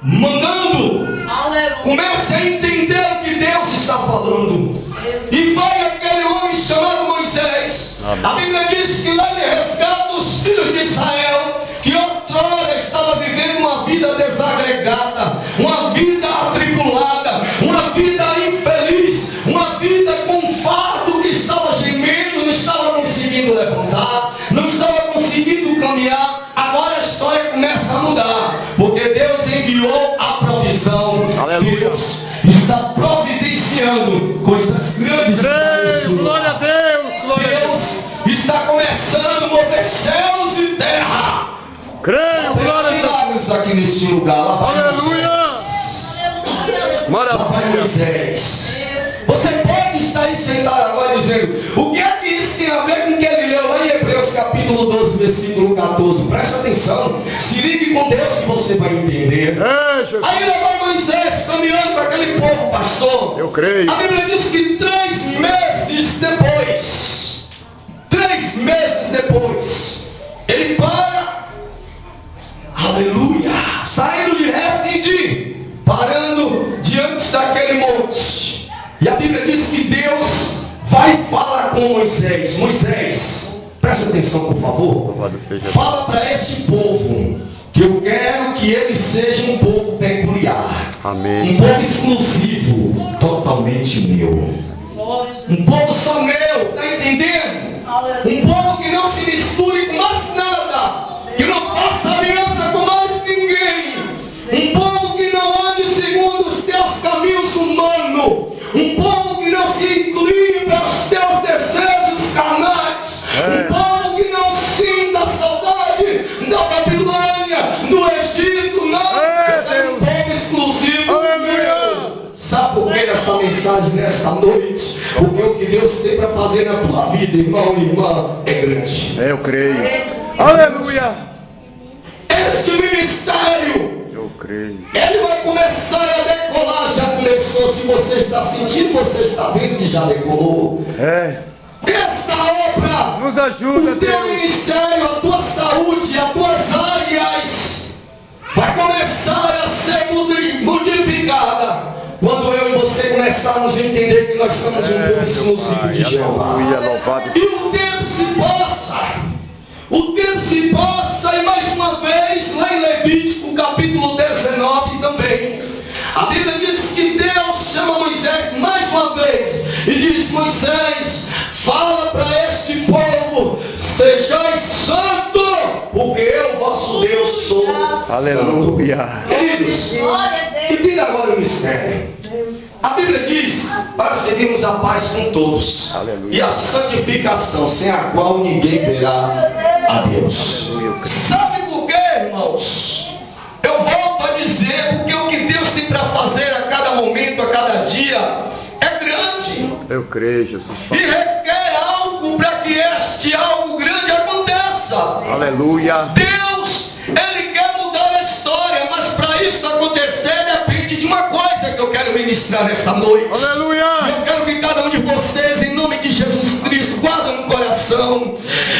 mandando. Comece a entender o que Deus está falando. E vai aquele homem chamado Moisés. A Bíblia diz que lá ele resgata os filhos de Israel, que outrora estava vivendo uma vida desagregada, uma vida atribulada, uma vida infeliz, uma vida com fardo, que estava gemendo, não estava conseguindo levantar, não estava conseguindo caminhar. Agora a história começa a mudar, porque Deus enviou a provisão. Aleluia. Deus está providenciando coisas grandes. Glória a Deus, glória a Deus. Deus está começando a mover céus e terra. Creio, glória a Deus. Milagres aqui neste lugar. Lá vai Aleluia. Moisés. Lá vai Maravilha. Moisés. Você pode estar aí sentado agora dizendo: o que é que isso tem a ver com o que ele leu lá em Hebreus capítulo 12, versículo 14? Presta atenção. Se ligue com Deus que você vai entender. Jesus. Aí lá vai Moisés caminhando com aquele povo, pastor. Eu creio. A Bíblia diz que 3 meses depois, 3 meses depois, ele para, aleluia, saindo de Refidim, parando diante daquele monte. E a Bíblia diz que Deus vai falar com Moisés. Moisés, presta atenção por favor. Louvado seja Deus. Fala para este povo que eu quero que ele seja um povo peculiar. Amém. Um povo exclusivo, totalmente meu. Um povo só meu, está entendendo? Um povo que não se misture com mais nada, que não faça aliança com mais ninguém. Um povo que não ande segundo os teus caminhos humanos. Um povo que não se incline para os teus desejos carnais. Um povo que não sinta a saudade da Babilônia, do Egito, não. É um povo exclusivo. Aleluia. Sabe por que essa mensagem nesta noite? Porque o que Deus tem para fazer na tua vida, irmão e irmã, é grande. Eu creio. Aleluia. Este ministério, Eu creio. ele vai começar a decolar. Já começou. Se você está sentindo, você está vendo que já decolou. É. Esta obra, Nos ajuda, o teu Deus. ministério, a tua saúde, as tuas áreas, vai começar a ser modificada quando eu e você começarmos a entender que nós somos um povo exclusivo de Jeová. Aleluia, louvado E seja. o tempo se passa. O tempo se passa, e mais uma vez, lá em Levítico capítulo 19 também, a Bíblia diz que Deus chama Moisés mais uma vez e diz: Moisés, fala para este povo, sejais santo, porque eu, vosso Deus, sou Aleluia. santo. Queridos, entenda agora o mistério. A Bíblia diz para seguirmos a paz com todos. Aleluia. E a santificação, sem a qual ninguém verá a Deus. Sabe por quê, irmãos? Eu volto a dizer, porque o que Deus tem para fazer a cada momento, a cada dia, é grande. Eu creio, Jesus. E requer algo para que este algo grande aconteça. Aleluia. Deus, Ele quer mudar a história, mas para isso acontecer depende de uma coisa que eu quero ministrar nesta noite. Aleluia. Eu quero que cada um de vocês, em nome de Jesus Cristo, guarde no coração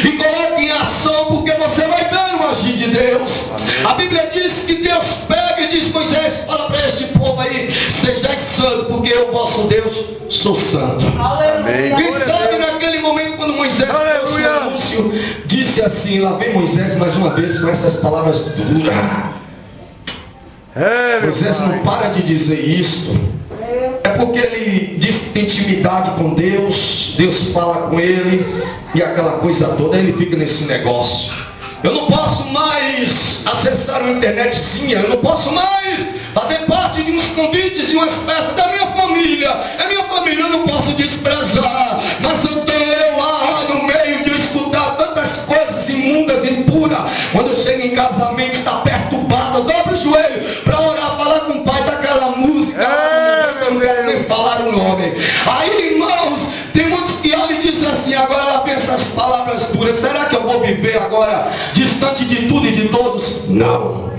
e coloque em ação, porque você vai ver o agir de Deus. Amém. A Bíblia diz que Deus pega e diz: Moisés, fala para esse povo aí, sejais santo, porque eu, vosso Deus, sou santo. Amém. Quem Glória a sabe Deus. naquele momento, quando Moisés trouxe o Aleluia. anúncio, disse assim, lá vem Moisés mais uma vez com essas palavras duras. É, meu Moisés Pai. não para de dizer isto. É porque ele diz que tem intimidade com Deus, Deus fala com ele, e aquela coisa toda, ele fica nesse negócio. Eu não posso mais acessar uma internetzinha, eu não posso mais fazer parte de uns convites e umas festas da minha família. É minha família, eu não posso desprezar, mas eu estou lá no meio de eu escutar tantas coisas imundas, impuras. Quando eu chego em casamento, está perturbado, eu dobro o joelho para orar, falar com o pai daquela música. Eu não quero nem falar o nome. Aí, irmãos, tem muitos que olham e dizem assim: agora ela pensa as palavras duras, será que eu vou viver agora distante de tudo e de todos? Não.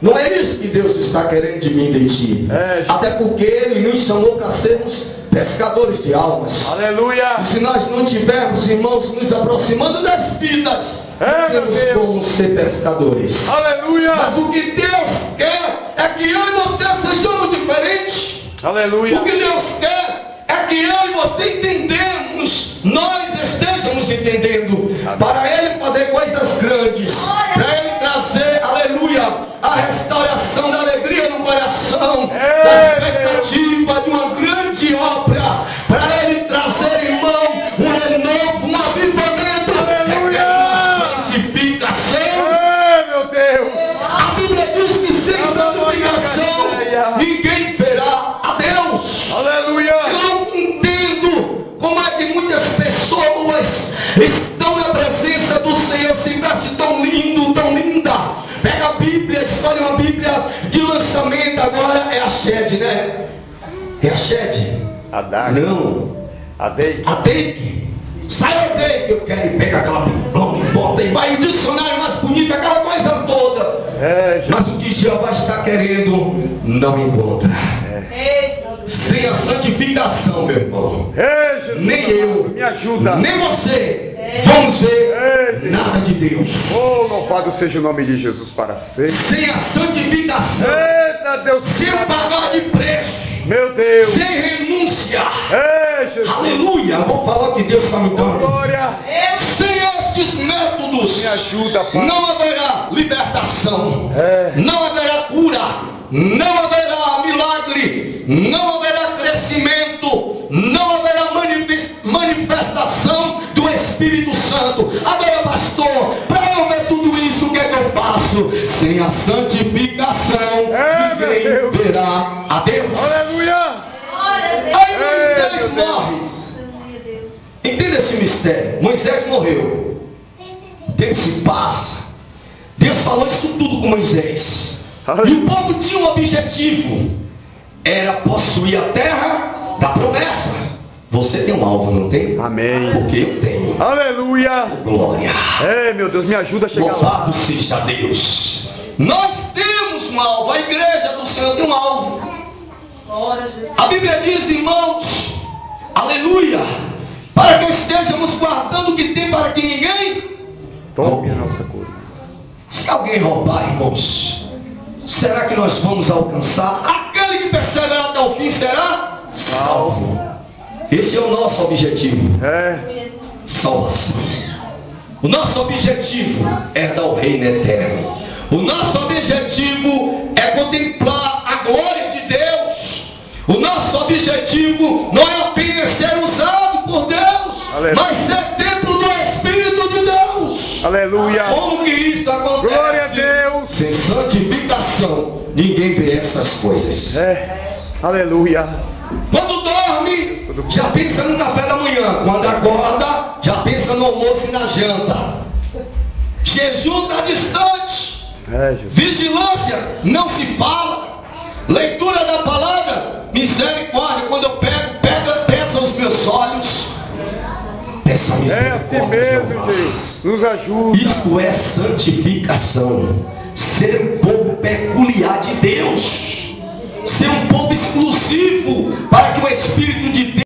Não é isso que Deus está querendo de mim e de ti. Até porque Ele nos chamou para sermos pescadores de almas. Aleluia. E se nós não tivermos, irmãos, nos aproximando das vidas, não temos como ser pescadores. Aleluia. Mas o que Deus quer é que Aleluia. O que Deus quer é que eu e você entendemos, nós estejamos entendendo, para Ele fazer coisas grandes, para Ele trazer, aleluia, a restauração da alegria no coração, da expectativa de uma grande obra, para Ele trazer, irmão, um renovo, um avivamento, uma santificação. Meu Deus. A Bíblia diz que sem santificação ninguém verá a Deus. Aleluia. Eu não entendo como é que muitas pessoas estão na presença do Senhor, se veste tão lindo, tão linda. Pega a Bíblia, escolhe uma Bíblia de lançamento. Agora é a Shed, né? É a Shed? A Dark. Não. A Dake. A Dake. Sai da Dake, eu quero pegar aquela Biblão e bota e vai o dicionário mais bonito, aquela coisa toda. Mas o que Jeová está querendo, não encontra. Sem a santificação, meu irmão, Jesus, nem eu, me ajuda, nem você vamos ver nada de Deus. Oh, louvado seja o nome de Jesus para sempre. Sem a santificação, Eita Deus, sem o pagar de preço, meu Deus, sem renúncia, Jesus, aleluia. Eu vou falar o que Deus está me dando. Glória. Sem estes métodos, Me ajuda, Pai. não haverá libertação, não haverá cura, não haverá milagre, não haverá crescimento, não haverá manifestação do Espírito Santo. Agora, pastor, para eu ver tudo isso, o que é que eu faço? Sem a santificação, ninguém verá a Deus. Aleluia. Aí Moisés morre. Entenda esse mistério. Moisés morreu. O tempo se passa. Deus falou isso tudo com Moisés. E o povo tinha um objetivo. Era possuir a terra da promessa. Você tem um alvo, não tem? Amém. Porque eu tenho. Aleluia. Glória. Meu Deus, me ajuda a chegar lá. Louvado seja Deus. Nós temos um alvo. A igreja do Senhor tem um alvo. A Bíblia diz, irmãos, aleluia, para que estejamos guardando o que tem, para que ninguém tome a nossa cura. Se alguém roubar, irmãos, será que nós vamos alcançar? Aquele que perseverar até o fim será salvo. Esse é o nosso objetivo. Salvação. O nosso objetivo é dar o reino eterno. O nosso objetivo é contemplar a glória de Deus. O nosso objetivo não é apenas ser usado por Deus, mas ser templo do Espírito de Deus. Aleluia. Como que isso acontece? Glória a Deus. Sem santificação, ninguém vê essas coisas. Aleluia. Quando dorme, já pensa no café da manhã. Quando acorda, já pensa no almoço e na janta. Jejum está distante. Vigilância não se fala. Leitura da palavra, misericórdia. Quando eu pesa os meus olhos. Peça misericórdia. É assim mesmo, Jesus. Nos ajuda. Isto é santificação. Ser um povo peculiar de Deus. Ser um povo exclusivo para que o Espírito de Deus